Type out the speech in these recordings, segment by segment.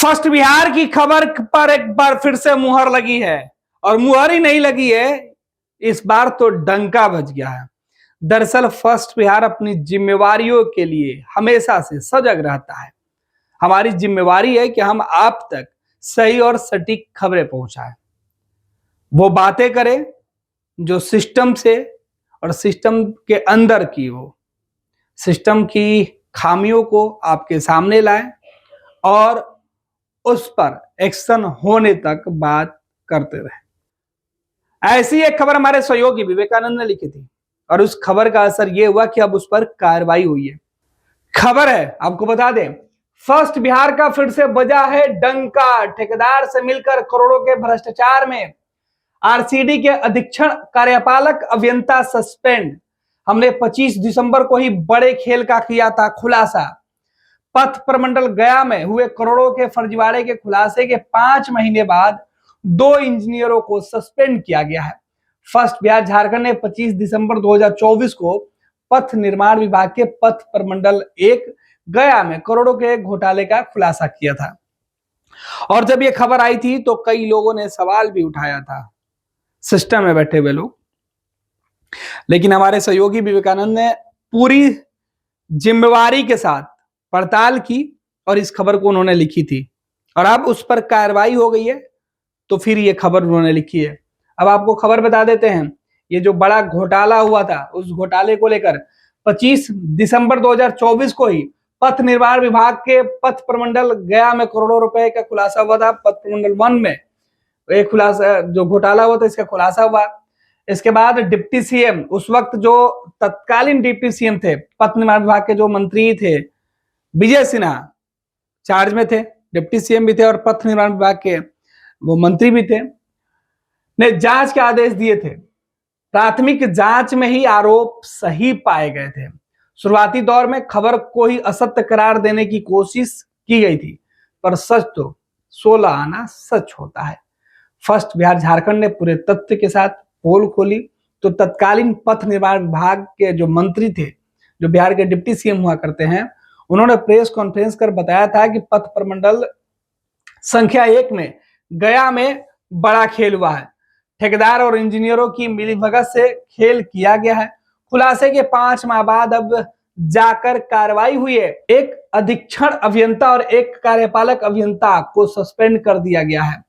First Bihar की खबर पर एक बार फिर से मुहर लगी है और मुहर ही नहीं लगी है, इस बार तो डंका बज गया है। दरअसल फर्स्ट बिहार अपनी जिम्मेवारियों के लिए हमेशा से सजग रहता है। हमारी जिम्मेवारी है कि हम आप तक सही और सटीक खबरें पहुंचाएं, वो बातें करें जो सिस्टम से और सिस्टम के अंदर की हो, सिस्टम की खामियों को आपके सामने लाएं और उस पर एक्शन होने तक बात करते रहे। ऐसी एक खबर हमारे सहयोगी विवेकानंद ने लिखी थी और उस खबर का असर यह हुआ कि अब उस पर कार्रवाई हुई है। खबर है, आपको बता दें, फर्स्ट बिहार का फिर से बजा है डंका। ठेकेदार से मिलकर करोड़ों के भ्रष्टाचार में आरसीडी के अधीक्षण कार्यपालक अभियंता सस्पेंड। हमने 25 दिसंबर को ही बड़े खेल का किया था खुलासा। पथ प्रमंडल गया में हुए करोड़ों के फर्जीवाड़े के खुलासे के 5 महीने बाद 2 इंजीनियरों को सस्पेंड किया गया है। फर्स्ट बिहार झारखंड ने 25 दिसंबर 2024 को पथ निर्माण विभाग के पथ प्रमंडल 1 गया में करोड़ों के घोटाले का खुलासा किया था। और जब यह खबर आई थी तो कई लोगों ने सवाल भी उठाया था, सिस्टम में बैठे हुए लोग। लेकिन हमारे सहयोगी विवेकानंद ने पूरी जिम्मेवारी के साथ पड़ताल की और इस खबर को उन्होंने लिखी थी और अब उस पर कार्रवाई हो गई है, तो फिर ये खबर उन्होंने लिखी है। अब आपको खबर बता देते हैं, ये जो बड़ा घोटाला हुआ था उस घोटाले को लेकर 25 दिसंबर 2024 को ही पथ निर्माण विभाग के पथ प्रमंडल गया में करोड़ों रुपए का खुलासा हुआ था। पथ प्रमंडल 1 में एक खुलासा जो घोटाला हुआ था, इसका खुलासा हुआ। इसके बाद डिप्टी सीएम, उस वक्त जो तत्कालीन डिप्टी सीएम थे, पथ निर्माण विभाग के जो मंत्री थे, विजय सिन्हा चार्ज में थे, डिप्टी सीएम भी थे और पथ निर्माण विभाग के वो मंत्री भी थे, ने जांच के आदेश दिए थे। प्राथमिक जांच में ही आरोप सही पाए गए थे। शुरुआती दौर में खबर को ही असत्य करार देने की कोशिश की गई थी, पर सच तो 16 आना सच होता है। फर्स्ट बिहार झारखंड ने पूरे तथ्य के साथ पोल खोली तो तत्कालीन पथ निर्माण विभाग के जो मंत्री थे, जो बिहार के डिप्टी सीएम हुआ करते हैं, उन्होंने प्रेस कॉन्फ्रेंस कर बताया था कि पथ प्रमंडल संख्या 1 में गया में बड़ा खेल हुआ है। ठेकेदार और इंजीनियरों की मिलीभगत से खेल किया गया है। खुलासे के 5 माह बाद अब जाकर कार्रवाई हुई है। एक अधीक्षण अभियंता और एक कार्यपालक अभियंता को सस्पेंड कर दिया गया है।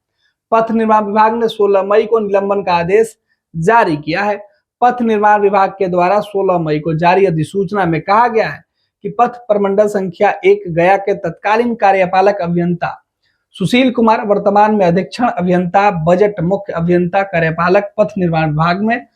पथ निर्माण विभाग ने 16 मई को निलंबन का आदेश जारी किया है। पथ निर्माण विभाग के द्वारा 16 मई को जारी अधिसूचना में कहा गया है कि पथ प्रमंडल संख्या 1 गया के तत्कालीन कार्यपालक अभियंता सुशील कुमार वर्तमान में अधीक्षण अभियंता बजट मुख्य अभियंता कार्यपालक पथ निर्माण विभाग में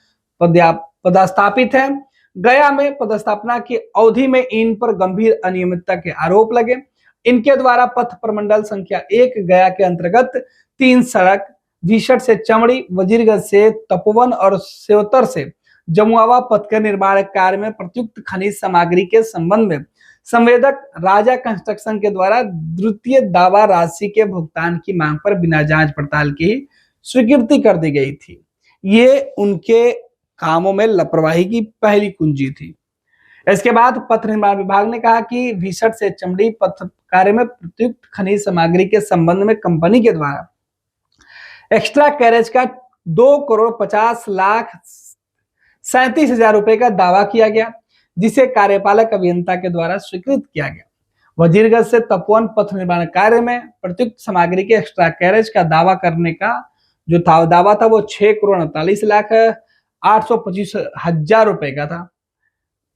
पदस्थापित है। गया में पदस्थापना की अवधि में इन पर गंभीर अनियमितता के आरोप लगे। इनके द्वारा पथ प्रमंडल संख्या 1 गया के अंतर्गत 3 सड़क विशट से चमड़ी, वजीरगंज से तपोवन और सेवतर से जमुआवा पथ के निर्माण कार्य में प्रयुक्त खनिज सामग्री के संबंध में संवेदक राजा कंस्ट्रक्शन के द्वारा द्वितीय दावा राशि के भुगतान की मांग पर बिना जांच पड़ताल की स्वीकृति कर दी गई थी। ये उनके कामों में लापरवाही की पहली कुंजी थी। इसके बाद पथ निर्माण विभाग ने कहा कि विशट से चमड़ी पथ कार्य में प्रयुक्त खनिज सामग्री के संबंध में कंपनी के द्वारा एक्स्ट्रा कैरेज का 2,50,37,000 रुपए का दावा किया गया, जिसे कार्यपालक अभियंता के द्वारा स्वीकृत किया गया। वजीरगंज से तपोवन पथ निर्माण कार्य में प्रयुक्त सामग्री के एक्स्ट्रा कैरेज का दावा करने का जो दावा था वो 6,49,825,000 रुपए का था।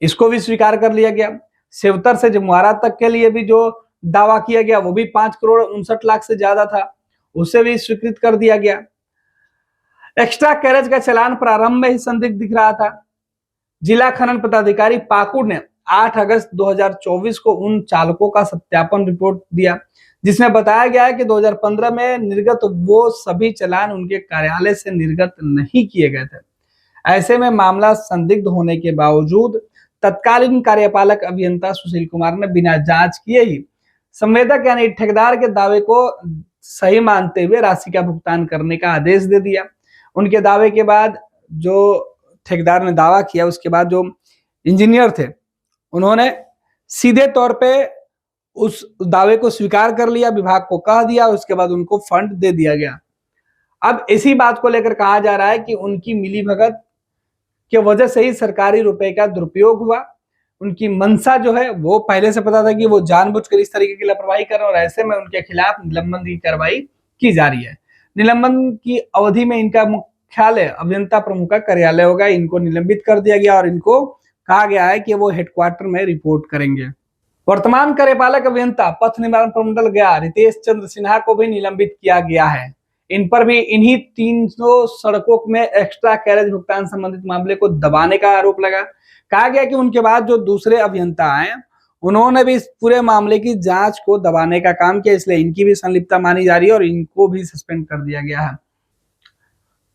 इसको भी स्वीकार कर लिया गया। सेवतर से जमुआरा तक के लिए भी जो दावा किया गया वो भी 5,59,00,000 से ज्यादा था, उसे भी स्वीकृत कर दिया गया। एक्स्ट्रा कैरेज का चलान प्रारंभ में ही संदिग्ध दिख रहा था। जिला खनन पदाधिकारी पाकुड़ ने 8 अगस्त 2024 को उन चालकों का सत्यापन रिपोर्ट दिया, जिसमें बताया गया है कि 2015 में निर्गत वो सभी चलान उनके कार्यालय से निर्गत नहीं किए गए थे। ऐसे में मामला संदिग्ध होने के बावजूद तत्कालीन कार्यपालक अभियंता सुशील कुमार ने बिना जांच किए ही संवेदक यानी ठेकेदार के दावे को सही मानते हुए राशि का भुगतान करने का आदेश दे दिया। उनके दावे के बाद जो ठेकेदार ने दावा किया, उसके बाद जो इंजीनियर थे उन्होंने सीधे तौर पे उस दावे को स्वीकार कर लिया, विभाग को कह दिया, उसके बाद उनको फंड दे दिया गया। अब इसी बात को लेकर कहा जा रहा है कि उनकी मिलीभगत की वजह से ही सरकारी रुपए का दुरुपयोग हुआ। उनकी मंशा जो है वो पहले से पता था कि वो जानबूझकर इस तरीके की लापरवाही कर रहे हैं और ऐसे में उनके खिलाफ निलंबन की कार्रवाई की जा रही है। निलंबन की अवधि में इनका मुख्यालय अभियंता प्रमुख का कार्यालय होगा। इनको निलंबित कर दिया गया और इनको कहा गया है कि वो हेडक्वार्टर में रिपोर्ट करेंगे। वर्तमान कार्यपालक अभियंता पथ निर्माण प्रमंडल गया रितेश चंद्र सिन्हा को भी निलंबित किया गया है। इन पर भी इन्हीं 300 सड़कों में एक्स्ट्रा कैरेज भुगतान संबंधित मामले को दबाने का आरोप लगा। कहा गया कि उनके बाद जो दूसरे अभियंता आए उन्होंने भी इस पूरे मामले की जांच को दबाने का काम किया, इसलिए इनकी भी संलिप्तता मानी जा रही है और इनको भी सस्पेंड कर दिया गया है।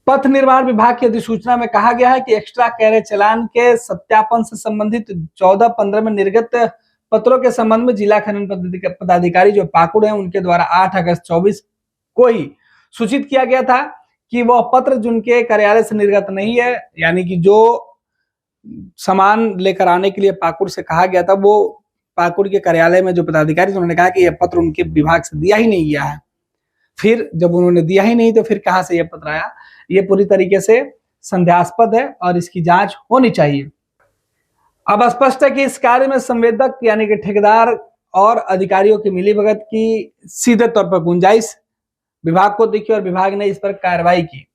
पथ निर्माण विभाग की अधिसूचना में कहा गया है कि एक्स्ट्रा कैरेज चालान के सत्यापन से संबंधित 14-15 में निर्गत पत्रों के संबंध में जिला खनन पदाधिकारी जो पाकुड़ है उनके द्वारा 8 अगस्त 24 को ही सूचित किया गया था कि वह पत्र जिनके कार्यालय से निर्गत नहीं है, यानी कि जो सामान लेकर आने के लिए पाकुड़ से कहा गया था वो पाकुड़ के कार्यालय में जो पदाधिकारी उन्होंने कहा कि यह पत्र उनके विभाग से दिया ही नहीं गया है। फिर जब उन्होंने दिया ही नहीं तो फिर कहां से यह पत्र आया? ये पूरी तरीके से संदेहास्पद है और इसकी जांच होनी चाहिए। अब स्पष्ट है कि इस कार्य में संवेदक यानी कि ठेकेदार और अधिकारियों की मिलीभगत की सीधे तौर पर गुंजाइश विभाग को दिखी और विभाग ने इस पर कार्रवाई की।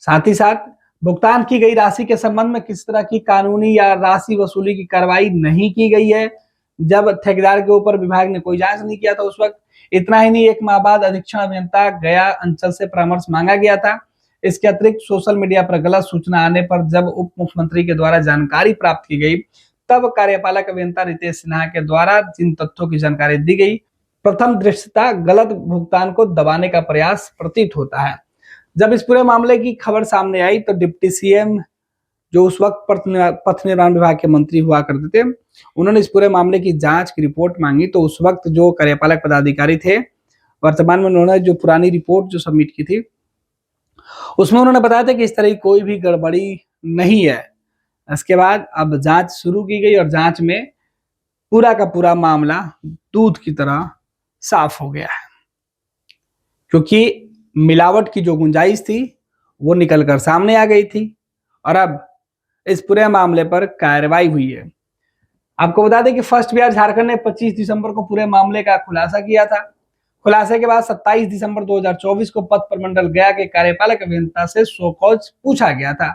साथ ही साथ भुगतान की गई राशि के संबंध में किस तरह की कानूनी या राशि वसूली की कार्रवाई नहीं की गई है। जब ठेकेदार के ऊपर विभाग ने कोई जांच नहीं किया था उस वक्त। इतना ही नहीं, 1 माह बाद अधीक्षण अभियंता गया अंचल से परामर्श मांगा गया था। इसके अतिरिक्त सोशल मीडिया पर गलत सूचना आने पर जब उप मुख्यमंत्री के द्वारा जानकारी प्राप्त की गई तब कार्यपालक अभियंता रितेश सिन्हा के द्वारा जिन तथ्यों की जानकारी दी गई प्रथम दृष्टया गलत भुगतान को दबाने का प्रयास प्रतीत होता है। जब इस पूरे मामले की खबर सामने आई तो डिप्टी सीएम जो उस वक्त पथ निर्माण विभाग के मंत्री हुआ करते थे उन्होंने इस पूरे मामले की जांच की रिपोर्ट मांगी। तो उस वक्त जो कार्यपालक पदाधिकारी थे वर्तमान में उन्होंने जो पुरानी रिपोर्ट जो सबमिट की थी उसमें उन्होंने बताया था कि इस तरह की कोई भी गड़बड़ी नहीं है। इसके बाद अब जांच शुरू की गई और जांच में पूरा का पूरा मामला दूध की तरह साफ हो गया है, क्योंकि मिलावट की जो गुंजाइश थी वो निकलकर सामने आ गई थी और अब इस पूरे मामले पर कार्रवाई हुई है। आपको बता दें कि फर्स्ट बिहार झारखंड ने 25 दिसंबर को पूरे मामले का खुलासा किया था। खुलासे के बाद 27 दिसंबर 2024 को पथ प्रमंडल गया के कार्यपालक अभियंता से सो कॉज पूछा गया था।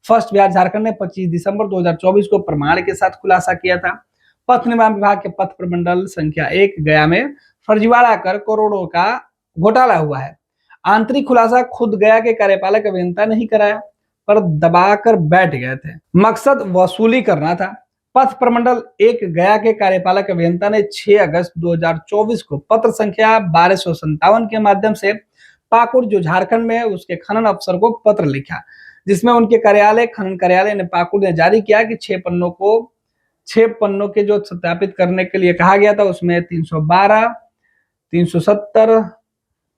फर्स्ट बिहार झारखंड ने 25 दिसंबर 2024 को प्रमाण के साथ खुलासा किया था। पथ निर्माण विभाग के पथ प्रमंडल संख्या 1 गया में फर्जीवाड़ा कर करोड़ों का घोटाला हुआ है। आंतरिक खुलासा खुद गया के कार्यपालक अभियंता नहीं कराया पर दबाकर बैठ गए थे। मकसद वसूली करना था। पथ प्रमंडल 1 गया के कार्यपालक अभियंता ने 6 अगस्त 2024 को पत्र संख्या 1257 के माध्यम से पाकुड़ जो झारखंड में है उसके खनन अफसर को पत्र लिखा, जिसमें उनके कार्यालय खनन कार्यालय ने पाकुड़ ने जारी किया कि 6 पन्नों के जो सत्यापित करने के लिए कहा गया था उसमें 312, 370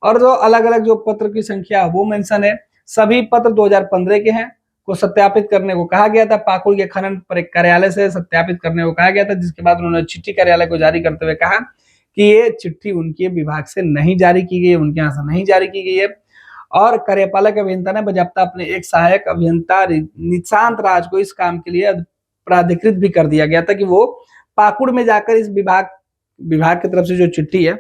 और जो अलग अलग जो पत्र की संख्या वो मेंशन है। सभी पत्र 2015 के हैं को सत्यापित करने को कहा गया था। पाकुड़ के खनन पर एक कार्यालय से सत्यापित करने को कहा गया था, जिसके बाद उन्होंने चिट्ठी कार्यालय को जारी करते हुए कहा कि ये चिट्ठी उनके विभाग से नहीं जारी की गई है, उनके यहाँ से नहीं जारी की गई है। और कार्यपालक अभियंता ने बजाबता अपने एक सहायक अभियंता निशांत राज को इस काम के लिए प्राधिकृत भी कर दिया गया था कि वो पाकुड़ में जाकर इस विभाग की तरफ से जो चिट्ठी है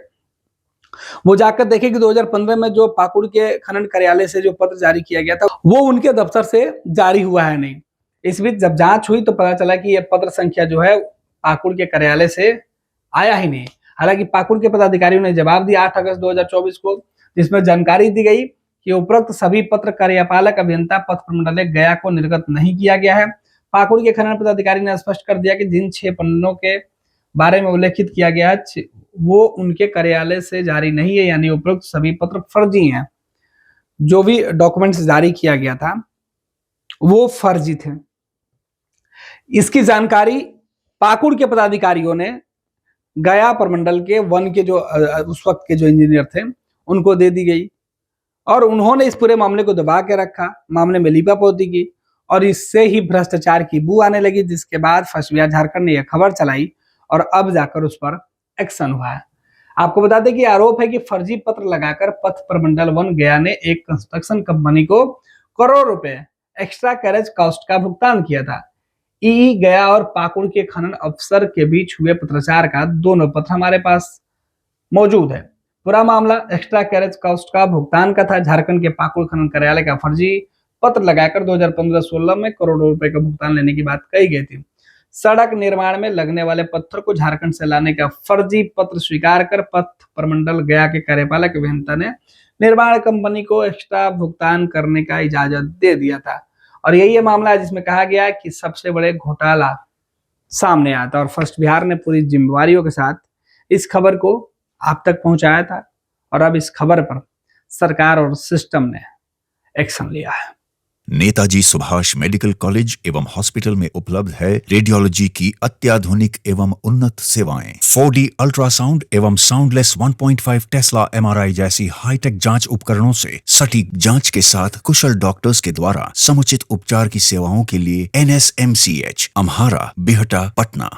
वो जाकर देखे कि 2015 में जो पाकुड़ के खनन कार्यालय से जो पत्र जारी किया गया था वो उनके दफ्तर से जारी हुआ है नहीं। इस बीच जब जांच हुई तो पता चला कि यह पत्र संख्या जो है पाकुड़ के कार्यालय से आया ही नहीं। हालांकि पाकुड़ के पदाधिकारियों ने जवाब दिया 8 अगस्त 2024 को, जिसमें जानकारी दी गई कि उपरोक्त सभी पत्र कार्यपालक अभियंता पथ प्रमंडल गया को निर्गत नहीं किया गया है। पाकुड़ के खनन पदाधिकारी ने स्पष्ट कर दिया कि जिन 6 पन्नों के बारे में उल्लेखित किया गया है वो उनके कार्यालय से जारी नहीं है, यानी उपरोक्त सभी पत्र फर्जी हैं। जो भी डॉक्यूमेंट्स जारी किया गया था वो फर्जी थे। इसकी जानकारी पाकुड़ के पदाधिकारियों ने गया प्रमंडल के वन के जो उस वक्त के जो इंजीनियर थे उनको दे दी गई और उन्होंने इस पूरे मामले को दबा के रखा, मामले में लीपापोती की और इससे ही भ्रष्टाचार की बू आने लगी, जिसके बाद फर्स्ट बिहार झारखंड ने यह खबर चलाई और अब जाकर उस पर एक्शन हुआ है। आपको बता दें कि आरोप है कि फर्जी पत्र लगाकर पथ प्रमंडल 1 गया ने एक कंस्ट्रक्शन कंपनी को करोड़ रुपए एक्स्ट्रा कैरेज कॉस्ट का भुगतान किया था। ई गया और पाकुड़ के खनन अफसर के बीच हुए पत्राचार का दोनों पत्र हमारे पास मौजूद है। पूरा मामला एक्स्ट्रा कैरेज कॉस्ट का भुगतान का था। झारखंड के पाकुड़ खनन कार्यालय का फर्जी पत्र लगाकर 2015-16 में करोड़ों रुपए का भुगतान लेने की बात कही गई थी। सड़क निर्माण में लगने वाले पत्थर को झारखंड से लाने का फर्जी पत्र स्वीकार कर पथ प्रमंडल गया के कार्यपालक अभियंता ने निर्माण कंपनी को एक्स्ट्रा भुगतान करने का इजाजत दे दिया था। और यही है मामला जिसमें कहा गया कि सबसे बड़े घोटाला सामने आता और फर्स्ट बिहार ने पूरी जिम्मेवारियों के साथ इस खबर को आप तक पहुंचाया था और अब इस खबर पर सरकार और सिस्टम ने एक्शन लिया है। नेताजी सुभाष मेडिकल कॉलेज एवं हॉस्पिटल में उपलब्ध है रेडियोलॉजी की अत्याधुनिक एवं उन्नत सेवाएं। 4D अल्ट्रासाउंड एवं साउंडलेस 1.5 टेस्ला MRI जैसी हाईटेक जांच उपकरणों से सटीक जांच के साथ कुशल डॉक्टर्स के द्वारा समुचित उपचार की सेवाओं के लिए NSMCH, अम्हारा, बिहटा, पटना।